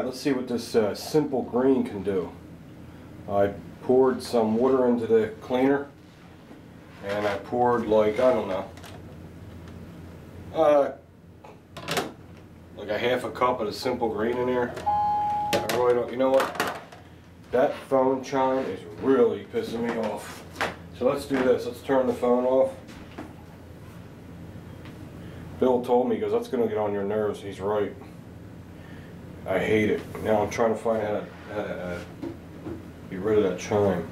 let's see what this Simple Green can do. I poured some water into the cleaner, and I poured like, I don't know, like a half a cup of the Simple Green in there. I really don't, you know what? That phone chime is really pissing me off. So let's do this. Let's turn the phone off. Bill told me, he goes, that's going to get on your nerves. He's right. I hate it. Now I'm trying to find out how to get rid of that chime.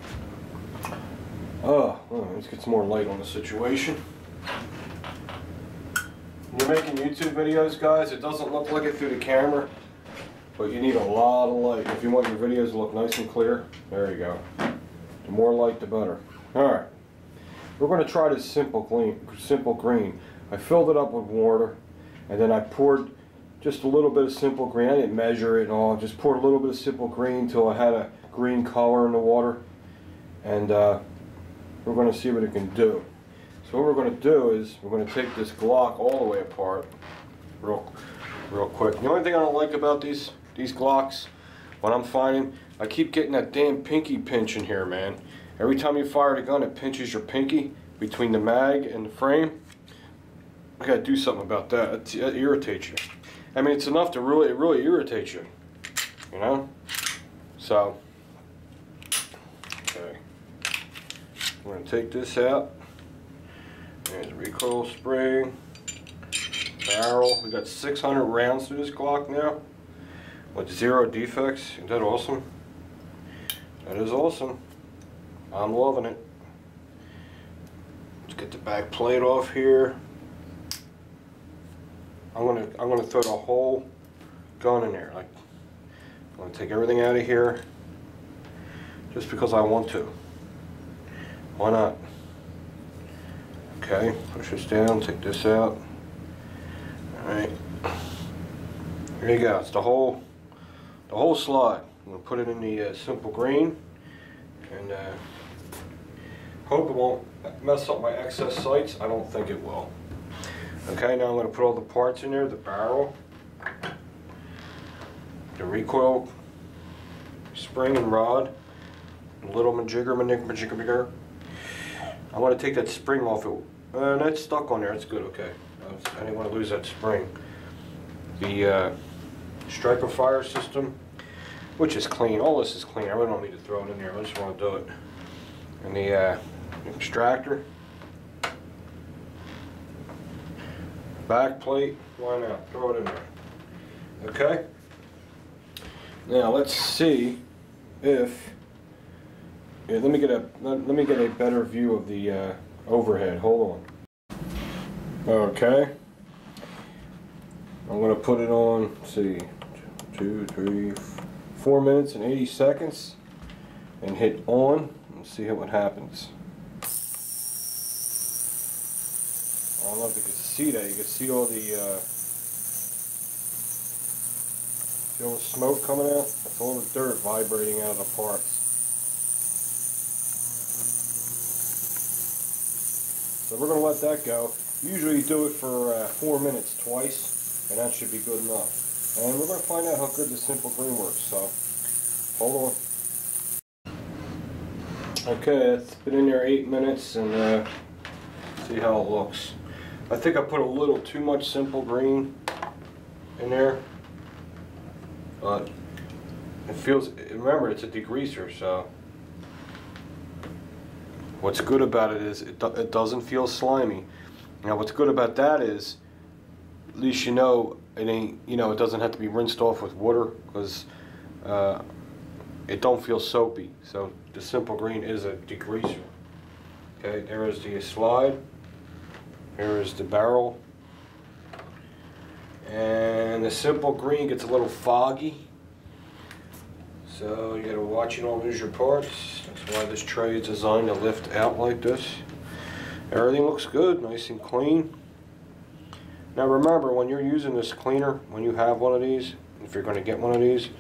Oh, well, let's get some more light on the situation. When you're making YouTube videos, guys, it doesn't look like it through the camera, but you need a lot of light. If you want your videos to look nice and clear, there you go. The more light, the better. Alright, we're going to try this Simple Green. I filled it up with water, and then I poured just a little bit of Simple Green. I didn't measure it and all. Just poured a little bit of Simple Green until I had a green color in the water, and we're going to see what it can do. So what we're going to do is we're going to take this Glock all the way apart, real quick. The only thing I don't like about these Glocks, what I'm finding, I keep getting that damn pinky pinch in here, man. Every time you fire the gun, it pinches your pinky between the mag and the frame. I gotta do something about that. It irritates you. I mean, it's enough to really, it really irritates you. You know? So, okay. I'm gonna take this out. There's a recoil spring, barrel. We got 600 rounds through this Glock now, with 0 defects. Isn't that awesome? That is awesome. I'm loving it. Let's get the back plate off here. I'm gonna throw the whole gun in there. Like, I'm gonna take everything out of here, just because I want to. Why not? Okay, push this down. Take this out. All right. Here you go. It's the whole slide. I'm gonna put it in the Simple Green, and hope it won't mess up my excess sights. I don't think it will. Okay, now I'm going to put all the parts in there, the barrel, the recoil spring and rod, a little majigger. I want to take that spring off it. That's stuck on there, it's good, okay. I didn't want to lose that spring. The striker fire system, which is clean. All this is clean. I really don't need to throw it in there. I just want to do it. And the extractor. Back plate, why not? Throw it in there. Okay? Now let's see if let me get a better view of the overhead. Hold on. Okay. I'm gonna put it on, let's see, 2, 3, 4 minutes and 80 seconds and hit on and see what happens. I don't know if you can see that. You can see all the smoke coming out. That's all the dirt vibrating out of the parts. So we're going to let that go. Usually you do it for 4 minutes twice, and that should be good enough. And we're going to find out how good the Simple Green works. So hold on. Okay, it's been in there 8 minutes, and see how it looks. I think I put a little too much Simple Green in there, but it feels, remember, it's a degreaser, so what's good about it is it doesn't feel slimy. Now what's good about that is at least you know it ain't, you know, it doesn't have to be rinsed off with water, because it don't feel soapy. So the Simple Green is a degreaser. Okay, there is the slide. Here is the barrel, and the Simple Green gets a little foggy, so you gotta watch you don't lose your parts. That's why this tray is designed to lift out like this. Everything looks good, nice and clean. Now remember, when you're using this cleaner, when you have one of these, if you're going to get one of these,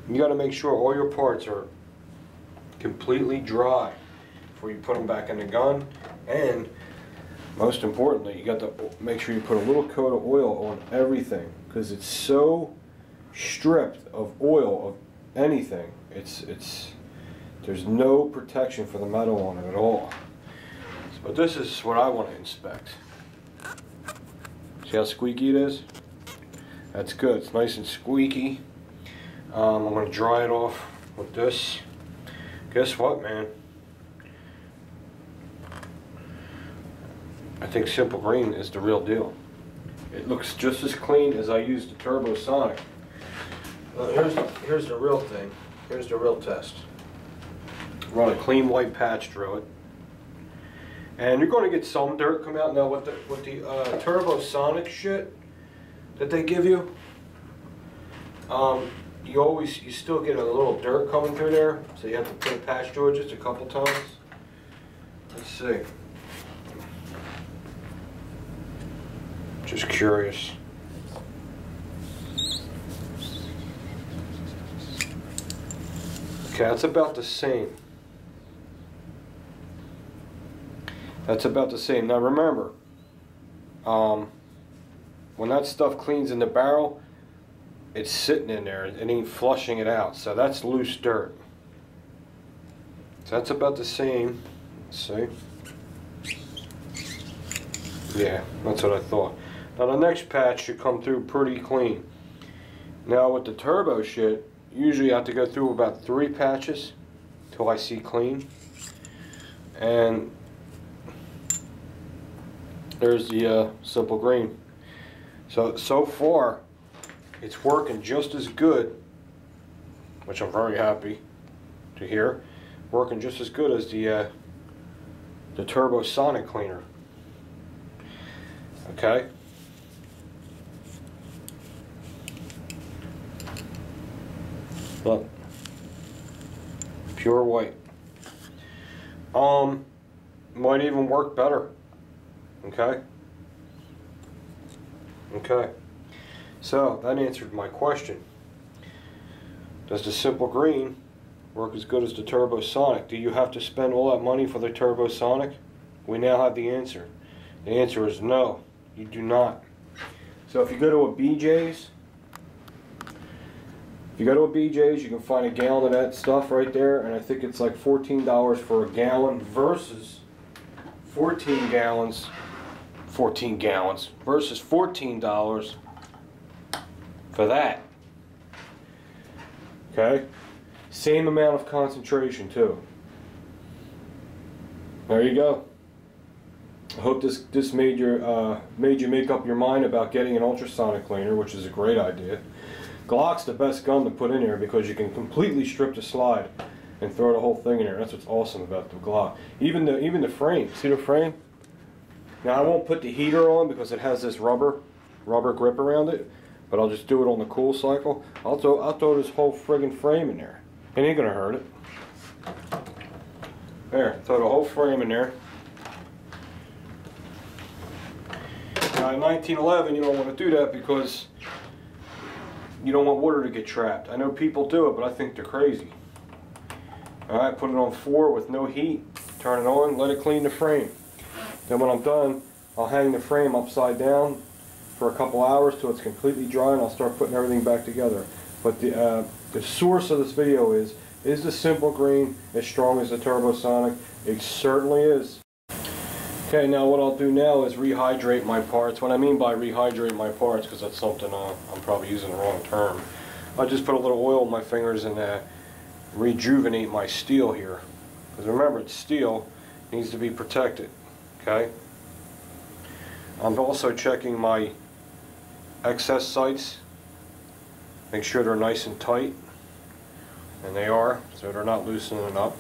you got to make sure all your parts are completely dry before you put them back in the gun. And most importantly, you got to make sure you put a little coat of oil on everything, because it's so stripped of oil, of anything. There's no protection for the metal on it at all. But this is what I want to inspect. See how squeaky it is? That's good. It's nice and squeaky. I'm going to dry it off with this. Guess what, man? I think Simple Green is the real deal. It looks just as clean as I used the Turbosonic. Here's the real thing. Here's the real test. Run a clean white patch through it. And you're going to get some dirt come out. Now with the Turbosonic shit that they give you, you still get a little dirt coming through there, so you have to put a patch through it just a couple times. Let's see. Just curious. Okay, that's about the same. That's about the same. Now remember, when that stuff cleans in the barrel, it's sitting in there. It ain't flushing it out. So that's loose dirt. So that's about the same. Let's see. Yeah, that's what I thought. Now the next patch should come through pretty clean. Now with the turbo shit, usually I have to go through about 3 patches till I see clean. And there's the Simple Green. So far, it's working just as good, which I'm very happy to hear. Working just as good as the Turbosonic cleaner. Okay. Look, pure white. Might even work better. Okay. Okay. So that answered my question. Does the Simple Green work as good as the Turbosonic? Do you have to spend all that money for the Turbosonic? We now have the answer. The answer is no, you do not. So if you go to a BJ's, you can find a gallon of that stuff right there, and I think it's like $14 for a gallon versus 14 gallons versus $14 for that. Okay? Same amount of concentration too. There you go. I hope this made you make up your mind about getting an ultrasonic cleaner, which is a great idea. Glock's the best gun to put in here because you can completely strip the slide and throw the whole thing in there. That's what's awesome about the Glock. Even the frame. See the frame? Now I won't put the heater on because it has this rubber grip around it, but I'll just do it on the cool cycle. I'll throw this whole friggin' frame in there. It ain't gonna hurt it. There, throw the whole frame in there. Now in 1911 you don't want to do that because you don't want water to get trapped. I know people do it, but I think they're crazy. Alright, put it on 4 with no heat, turn it on, let it clean the frame. Then when I'm done, I'll hang the frame upside down for a couple hours till it's completely dry, and I'll start putting everything back together. But the source of this video is the Simple Green as strong as the Turbosonic? It certainly is. Okay, now what I'll do now is rehydrate my parts. What I mean by rehydrate my parts, because that's something I'm probably using the wrong term. I just put a little oil on my fingers and rejuvenate my steel here. Because remember, it's steel, it needs to be protected. Okay. I'm also checking my excess sights. Make sure they're nice and tight. And they are, so they're not loosening up.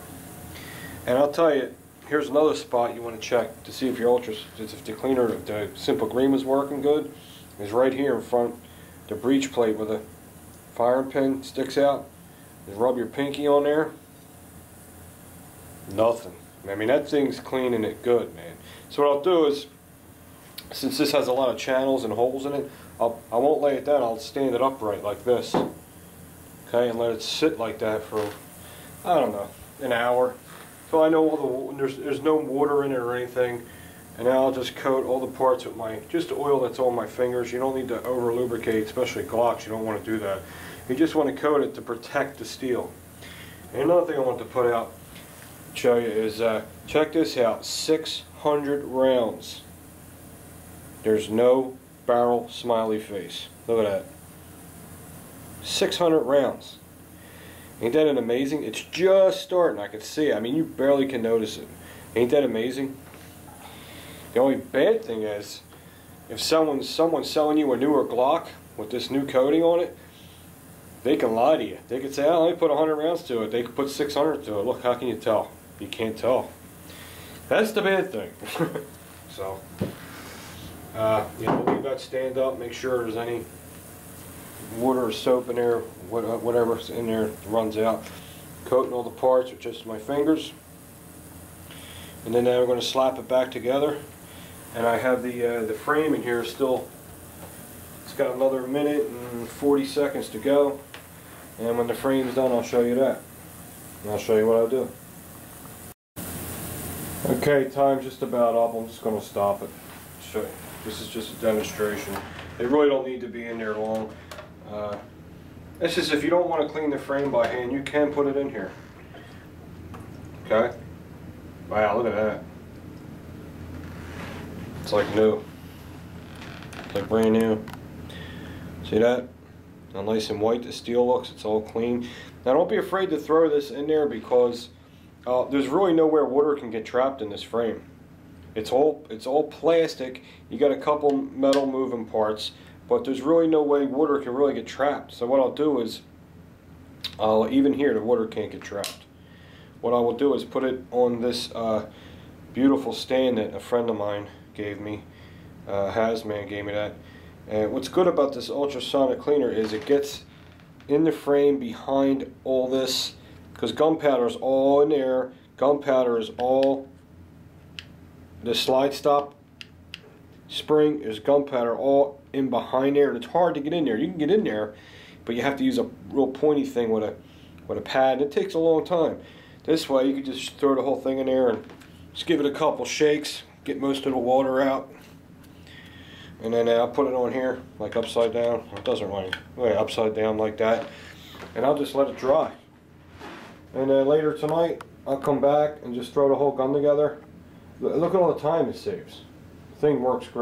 And I'll tell you, here's another spot you want to check to see if your if the cleaner, if the Simple Green was working good, is right here in front, the breech plate where the firing pin sticks out. Just rub your pinky on there. Nothing. I mean, that thing's cleaning it good, man. So what I'll do is, since this has a lot of channels and holes in it, I won't lay it down. I'll stand it upright like this. Okay, and let it sit like that for, I don't know, an hour. So I know there's no water in it or anything, And now I'll just coat all the parts with my, just oil that's on my fingers. You don't need to over lubricate, especially Glocks. You don't want to do that. You just want to coat it to protect the steel. And another thing I want to put out, show you, is check this out. 600 rounds. There's no barrel smiley face. Look at that. 600 rounds. Ain't that amazing? It's just starting. I can see it. I mean, you barely can notice it. Ain't that amazing? The only bad thing is, if someone's selling you a newer Glock with this new coating on it, they can lie to you. They could say, "Oh, let me put 100 rounds to it." They could put 600 to it. Look, how can you tell? You can't tell. That's the bad thing. So, we'll leave that stand up. Make sure there's any water or soap in there, whatever's in there runs out. Coating all the parts with just my fingers. And then now we're going to slap it back together. And I have the frame in here still. It's got another minute and 40 seconds to go. And when the frame's done, I'll show you that. And I'll show you what I'll do. Okay, time's just about up. I'm just going to stop it. Show you. This is just a demonstration. They really don't need to be in there long. It's just, if you don't want to clean the frame by hand, you can put it in here. Okay? Wow, look at that. It's like new. It's like brand new. See that? How nice and white the steel looks. It's all clean. Now don't be afraid to throw this in there, because there's really nowhere water can get trapped in this frame. It's all plastic. You got a couple metal moving parts, but there's really no way water can really get trapped. So what I'll do is, even here the water can't get trapped. What I will do is put it on this beautiful stand that a friend of mine gave me. Hazman gave me that. And what's good about this ultrasonic cleaner is it gets in the frame behind all this, because gunpowder is all in there. Gunpowder is all, the slide stop spring is gunpowder all in behind there, and it's hard to get in there. You can get in there, but you have to use a real pointy thing with a pad, and it takes a long time. This way you can just throw the whole thing in there and just give it a couple shakes, get most of the water out, and then I'll put it on here like upside down. It doesn't really upside down like that, and I'll just let it dry. And then later tonight I'll come back and just throw the whole gun together. Look at all the time it saves. The thing works great.